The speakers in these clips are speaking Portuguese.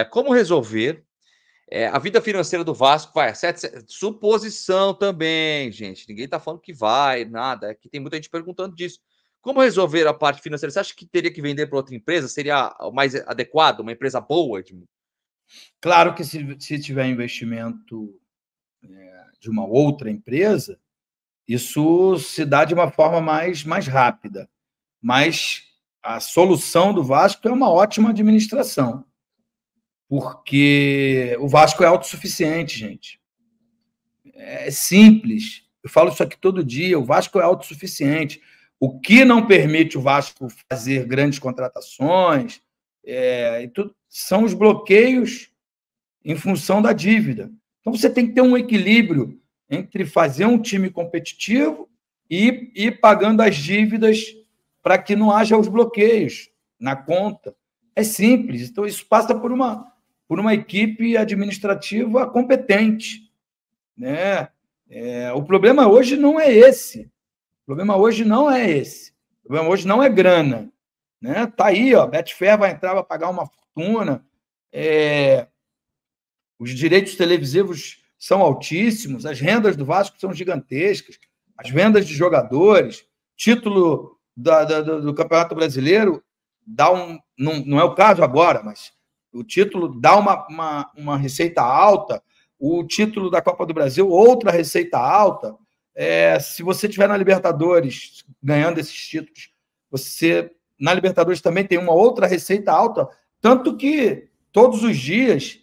Como resolver a vida financeira do Vasco? Vai, suposição também, gente. Ninguém tá falando que vai, nada. Aqui tem muita gente perguntando disso. Como resolver a parte financeira? Você acha que teria que vender para outra empresa? Seria o mais adequado? Uma empresa boa, Edmundo? Claro que se tiver investimento de uma outra empresa, isso se dá de uma forma mais rápida. Mas a solução do Vasco é uma ótima administração, porque o Vasco é autossuficiente, gente. É simples. Eu falo isso aqui todo dia. O Vasco é autossuficiente. O que não permite o Vasco fazer grandes contratações e tudo, são os bloqueios em função da dívida. Então, você tem que ter um equilíbrio entre fazer um time competitivo e ir pagando as dívidas para que não haja os bloqueios na conta. É simples. Então, isso passa por uma equipe administrativa competente, né? O problema hoje não é esse. O problema hoje não é esse. O problema hoje não é grana, né? Tá aí, ó, Betfair vai entrar, vai pagar uma fortuna. Os direitos televisivos são altíssimos, as rendas do Vasco são gigantescas, as vendas de jogadores, título do Campeonato Brasileiro dá não é o caso agora, mas o título dá uma receita alta, o título da Copa do Brasil, outra receita alta. Se você estiver na Libertadores ganhando esses títulos, você na Libertadores também tem uma outra receita alta, tanto que todos os dias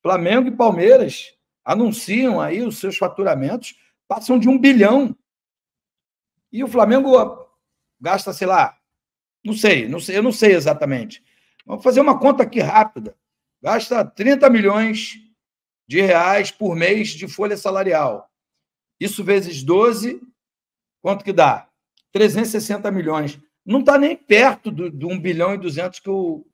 Flamengo e Palmeiras anunciam aí os seus faturamentos, passam de 1 bilhão. E o Flamengo gasta, sei lá, não sei, eu não sei exatamente. Vamos fazer uma conta aqui rápida. Gasta 30 milhões de reais por mês de folha salarial. Isso vezes 12, quanto que dá? 360 milhões. Não está nem perto do 1 bilhão e 200 que o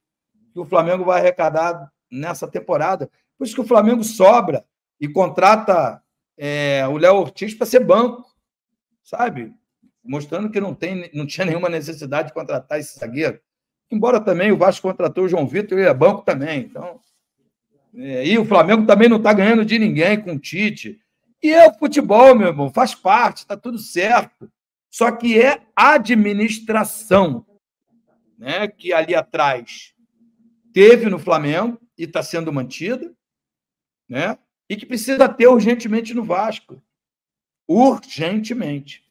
Flamengo vai arrecadar nessa temporada. Por isso que o Flamengo sobra e contrata o Léo Ortiz para ser banco, sabe? Mostrando que não tinha nenhuma necessidade de contratar esse zagueiro. Embora também o Vasco contratou o João Vitor e é banco também. Então, e o Flamengo também não está ganhando de ninguém com o Tite. E é o futebol, meu irmão, faz parte, está tudo certo. Só que é administração, né, que ali atrás teve no Flamengo e está sendo mantida, né, e que precisa ter urgentemente no Vasco. Urgentemente.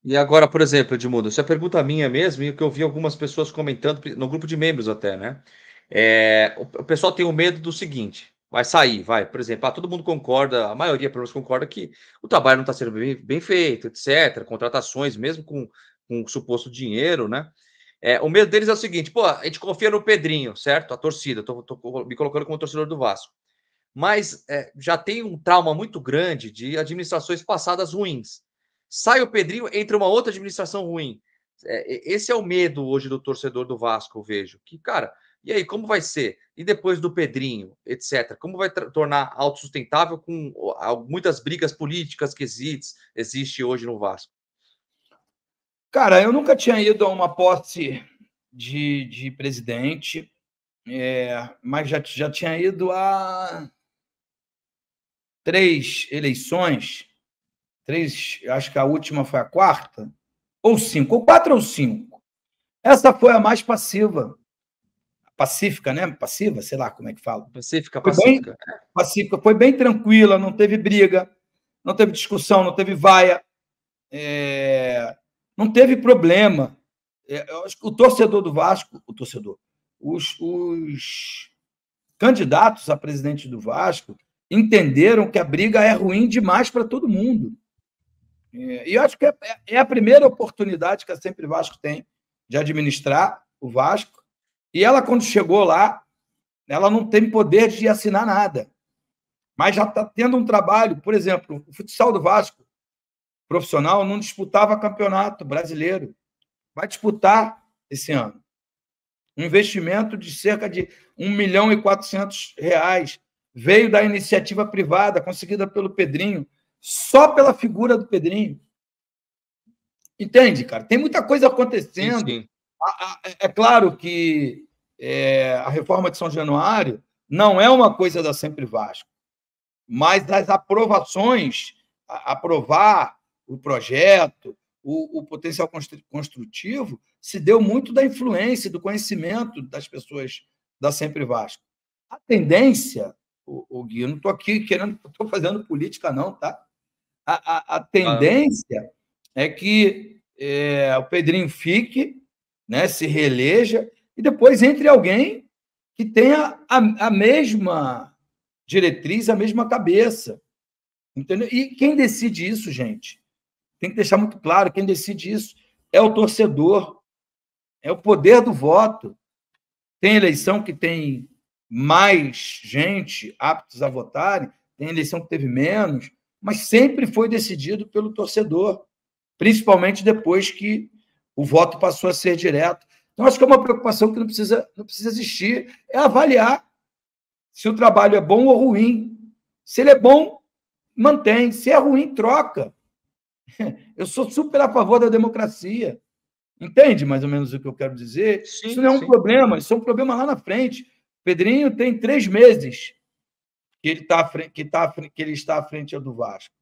E agora, por exemplo, Edmundo, essa é pergunta minha mesmo, e que eu vi algumas pessoas comentando no grupo de membros até, né? O pessoal tem o medo do seguinte: vai sair, por exemplo, todo mundo concorda, a maioria pelo menos concorda que o trabalho não está sendo bem feito, etc. Contratações, mesmo com suposto dinheiro, né? O medo deles é o seguinte: pô, a gente confia no Pedrinho, certo? A torcida, tô me colocando como torcedor do Vasco. Mas já tem um trauma muito grande de administrações passadas ruins. Sai o Pedrinho, entra uma outra administração ruim. Esse é o medo hoje do torcedor do Vasco, eu vejo. Que, cara, e aí, como vai ser? E depois do Pedrinho, etc. Como vai tornar autossustentável com muitas brigas políticas que existe hoje no Vasco? Cara, eu nunca tinha ido a uma posse de presidente, mas já tinha ido a 3 eleições, 3, acho que a última foi a 4ª, ou 5, ou 4 ou 5. Essa foi a mais passiva. Pacífica, né? Passiva, sei lá como é que fala. Pacífica. Pacífica. Foi bem tranquila, não teve briga, não teve discussão, não teve vaia, não teve problema. Eu acho que o torcedor do Vasco, os candidatos a presidente do Vasco entenderam que a briga é ruim demais para todo mundo. E eu acho que é a primeira oportunidade que a Sempre Vasco tem de administrar o Vasco. E ela, quando chegou lá, ela não tem poder de assinar nada. Mas já está tendo um trabalho. Por exemplo, o futsal do Vasco profissional não disputava campeonato brasileiro. Vai disputar esse ano. Um investimento de cerca de R$ 1.400.000 veio da iniciativa privada conseguida pelo Pedrinho, só pela figura do Pedrinho. Entende, cara? Tem muita coisa acontecendo. Sim. É claro que a reforma de São Januário não é uma coisa da Sempre Vasco, mas das aprovações, aprovar o projeto, o potencial construtivo, se deu muito da influência, do conhecimento das pessoas da Sempre Vasco. A tendência, o Gui, eu não estou aqui estou fazendo política, não, tá? A tendência é que o Pedrinho fique, né, se reeleja, e depois entre alguém que tenha a mesma diretriz, a mesma cabeça. Entendeu? E quem decide isso, gente, tem que deixar muito claro, quem decide isso é o torcedor, é o poder do voto. Tem eleição que tem mais gente aptos a votarem, tem eleição que teve menos, mas sempre foi decidido pelo torcedor, principalmente depois que o voto passou a ser direto. Então, acho que é uma preocupação que não precisa existir, é avaliar se o trabalho é bom ou ruim. Se ele é bom, mantém. Se é ruim, troca. Eu sou super a favor da democracia. Entende mais ou menos o que eu quero dizer? Sim, isso não é um problema, isso é um problema lá na frente. Pedrinho tem 3 meses que ele está à frente do Vasco.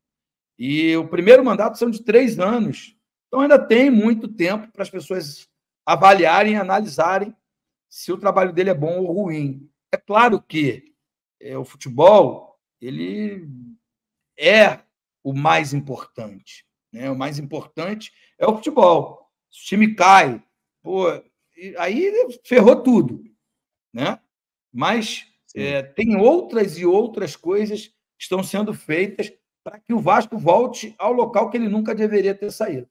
E o primeiro mandato são de 3 anos. Então, ainda tem muito tempo para as pessoas avaliarem, analisarem se o trabalho dele é bom ou ruim. É claro que o futebol ele é o mais importante. Né? O mais importante é o futebol. Se o time cai, aí ferrou tudo. Né? Mas tem outras e outras coisas que estão sendo feitas para que o Vasco volte ao local que ele nunca deveria ter saído.